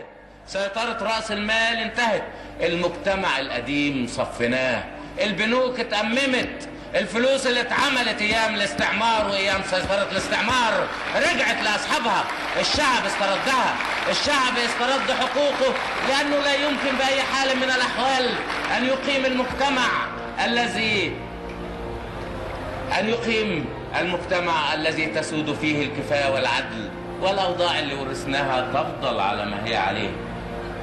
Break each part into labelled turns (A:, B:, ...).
A: انتهت، سيطرة رأس المال انتهت، المجتمع القديم صفناه، البنوك اتأممت، الفلوس اللي اتعملت ايام الاستعمار وايام سيطرة الاستعمار رجعت لاصحابها، الشعب استردها، الشعب استرد حقوقه، لانه لا يمكن باي حال من الاحوال ان يقيم المجتمع الذي تسود فيه الكفاية والعدل، والاوضاع اللي ورثناها تفضل على ما هي عليه.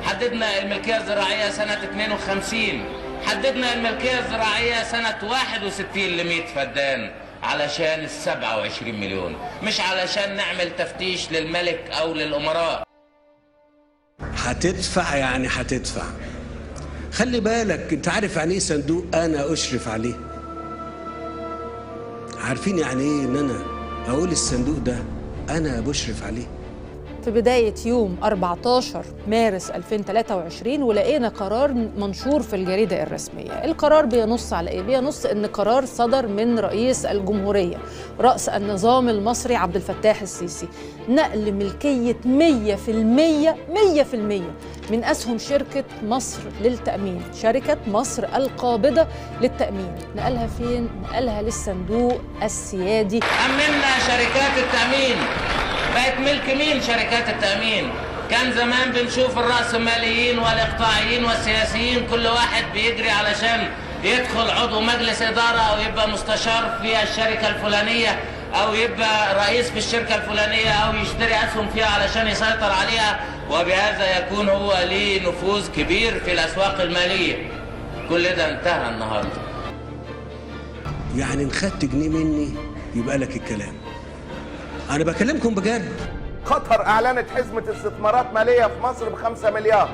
A: حددنا الملكية الزراعية سنة 52، حددنا الملكية الزراعية سنة 61 ل100 فدان علشان 27 مليون، مش علشان نعمل تفتيش للملك أو للأمراء.
B: هتدفع يعني هتدفع. خلي بالك، انت عارف يعني ايه صندوق انا اشرف عليه؟ عارفين يعني ايه ان انا اقول الصندوق ده انا بشرف عليه؟
C: في بداية يوم 14 مارس 2023 ولقينا قرار منشور في الجريدة الرسمية. القرار بينص على إيه؟ بينص إن قرار صدر من رئيس الجمهورية رأس النظام المصري عبد الفتاح السيسي نقل ملكية 100% من أسهم شركة مصر للتأمين، شركة مصر القابضة للتأمين. نقلها فين؟ نقلها للصندوق السيادي.
A: أممنا شركات التأمين، بقت ملك مين شركات التأمين؟ كان زمان بنشوف الرأسماليين والإقطاعيين والسياسيين كل واحد بيجري علشان يدخل عضو مجلس إدارة أو يبقى مستشار في الشركة الفلانية أو يبقى رئيس في الشركة الفلانية أو يشتري أسهم فيها علشان يسيطر عليها، وبهذا يكون هو ليه نفوذ كبير في الأسواق المالية. كل ده انتهى النهاردة.
B: يعني إن خدت جنيه مني يبقى لك الكلام. أنا بكلمكم بجد.
D: قطر أعلنت حزمة استثمارات مالية في مصر ب5 مليار.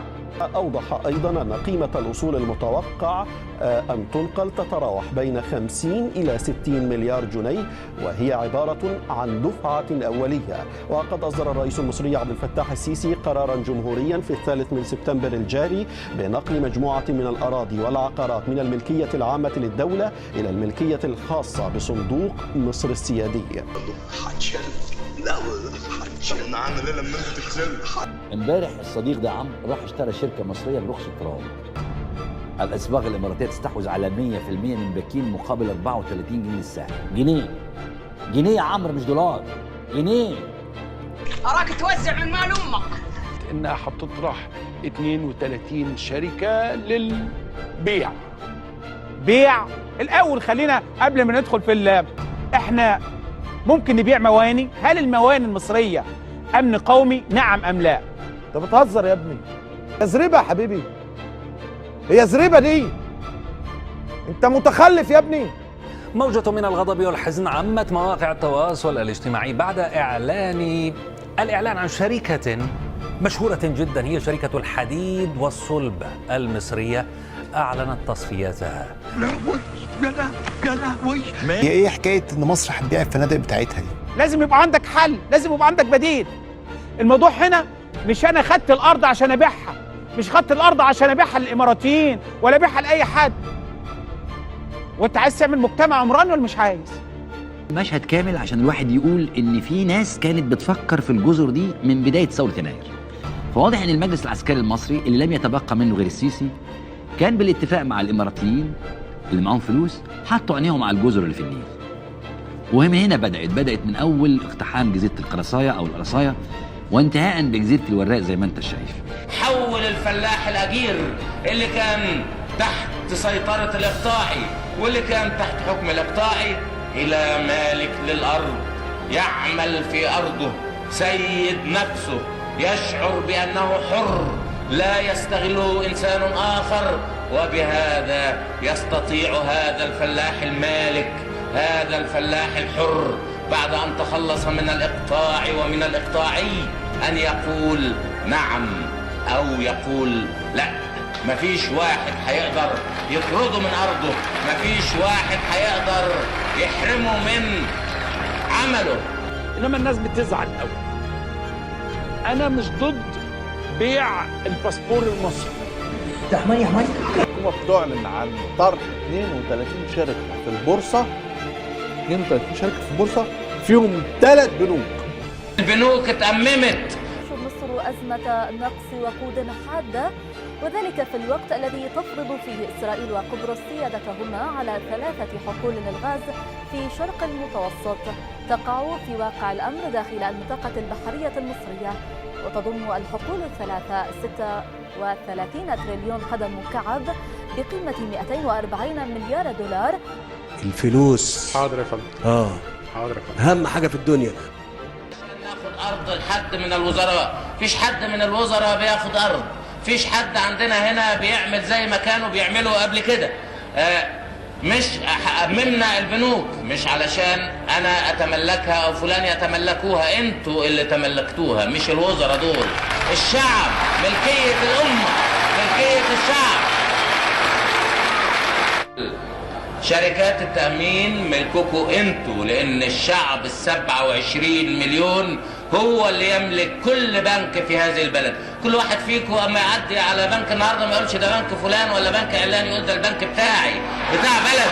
E: أوضح أيضا أن قيمة الأصول المتوقع أن تنقل تتراوح بين 50 إلى 60 مليار جنيه، وهي عبارة عن دفعة أولية. وقد أصدر الرئيس المصري عبد الفتاح السيسي قرارا جمهوريا في 3 سبتمبر الجاري بنقل مجموعة من الأراضي والعقارات من الملكية العامة للدولة إلى الملكية الخاصة بصندوق مصر السيادي.
F: امبارح الصديق ده عمرو راح اشترى شركه مصريه برخص التراب. الاسواق الاماراتيه تستحوذ على 100% من بكين مقابل 34 جنيه للسهم. جنيه يا عمرو، مش دولار، جنيه.
G: اراك توزع من مال امك.
H: انها هتطرح 32 شركه للبيع.
I: بيع الاول، خلينا قبل ما ندخل في احنا ممكن نبيع مواني؟ هل المواني المصريه امن قومي؟ نعم ام لا؟
D: انت بتهزر يا ابني. زريبه يا حبيبي، هي زريبه دي. انت متخلف يا ابني.
J: موجة من الغضب والحزن عمت مواقع التواصل الاجتماعي بعد الإعلان عن شركة مشهورة جدا، هي شركة الحديد والصلب المصرية، أعلنت تصفيتها.
K: هي ايه حكايه ان مصر هتبيع الفنادق بتاعتها دي؟
I: لازم يبقى عندك حل، لازم يبقى عندك بديل. الموضوع هنا مش انا خدت الارض عشان ابيعها، مش خدت الارض عشان ابيعها للاماراتيين ولا ابيعها لاي حد. وانت عايز تعمل مجتمع عمراني ولا مش عايز؟
L: مشهد كامل عشان الواحد يقول ان في ناس كانت بتفكر في الجزر دي من بدايه ثوره يناير. فواضح ان المجلس العسكري المصري اللي لم يتبقى منه غير السيسي كان بالاتفاق مع الاماراتيين اللي معاهم فلوس حطوا عينيهم على الجزر اللي في النيل. وهم هنا بدأت من أول اقتحام جزيرة القرصاية أو القرصاية وانتهاء بجزيرة الوراق زي ما أنت شايف.
A: حول الفلاح الأجير اللي كان تحت سيطرة الإقطاعي واللي كان تحت حكم الإقطاعي إلى مالك للأرض، يعمل في أرضه، سيد نفسه، يشعر بأنه حر لا يستغله إنسان آخر، وبهذا يستطيع هذا الفلاح المالك، هذا الفلاح الحر، بعد أن تخلص من الإقطاع ومن الإقطاعي، أن يقول نعم أو يقول لا. مفيش واحد هيقدر يطرده من أرضه، مفيش واحد هيقدر يحرمه من عمله.
H: إنما الناس بتزعل قوي. أنا مش ضد بيع الباسبور المصري.
D: يا حماية يا حماية. الحكومة بتعلن عن طرح 32 شركة في البورصة، 32 شركة في البورصة فيهم 3 بنوك.
A: البنوك اتأممت.
C: مصر
M: أزمة نقص وقود حادة، وذلك في الوقت الذي تفرض فيه إسرائيل وقبرص سيادتهما على 3 حقول للغاز في شرق المتوسط تقع في واقع الأمر داخل المنطقة البحرية المصرية، وتضم الحقول الثلاثة 36 تريليون قدم مكعب بقيمة 240 مليار دولار.
B: الفلوس
N: حاضر يا فندم. حاضر يا فندم.
B: اهم حاجه في الدنيا.
A: ناخد ارض لحد من الوزراء، مفيش حد من الوزراء بياخد ارض، مفيش حد عندنا هنا بيعمل زي ما كانوا بيعملوا قبل كده. مش ممنع البنوك مش علشان انا اتملكها او فلان يتملكوها، انتوا اللي تملكتوها مش الوزراء دول. الشعب ملكية الامة، ملكية الشعب. شركات التأمين ملككم انتوا، لان الشعب 27 مليون هو اللي يملك كل بنك في هذه البلد. كل واحد فيكم اما يعدي على بنك النهارده ما يقولش ده بنك فلان ولا بنك علان، يقول ده البنك بتاعي بتاع بلد.